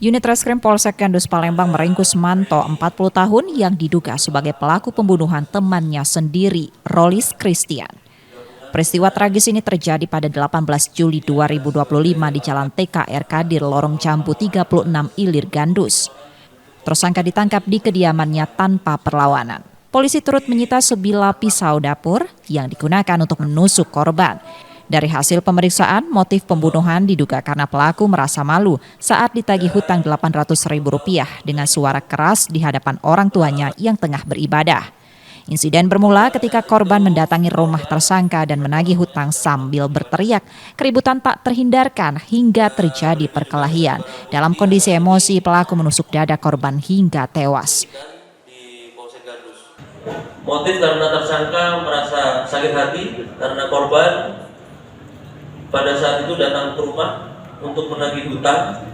Unit Reskrim Polsek Gandus Palembang meringkus Manto, 40 tahun, yang diduga sebagai pelaku pembunuhan temannya sendiri, Rolis Christian. Peristiwa tragis ini terjadi pada 18 Juli 2025 di Jalan TKR Kadir, Lorong Jambu 36 Ilir, Gandus. Tersangka ditangkap di kediamannya tanpa perlawanan. Polisi turut menyita sebilah pisau dapur yang digunakan untuk menusuk korban. Dari hasil pemeriksaan, motif pembunuhan diduga karena pelaku merasa malu saat ditagih hutang Rp800.000 dengan suara keras di hadapan orang tuanya yang tengah beribadah. Insiden bermula ketika korban mendatangi rumah tersangka dan menagih hutang sambil berteriak. Keributan tak terhindarkan hingga terjadi perkelahian. Dalam kondisi emosi, pelaku menusuk dada korban hingga tewas. Motif karena tersangka merasa sakit hati karena korban pada saat itu datang ke rumah untuk menagih hutang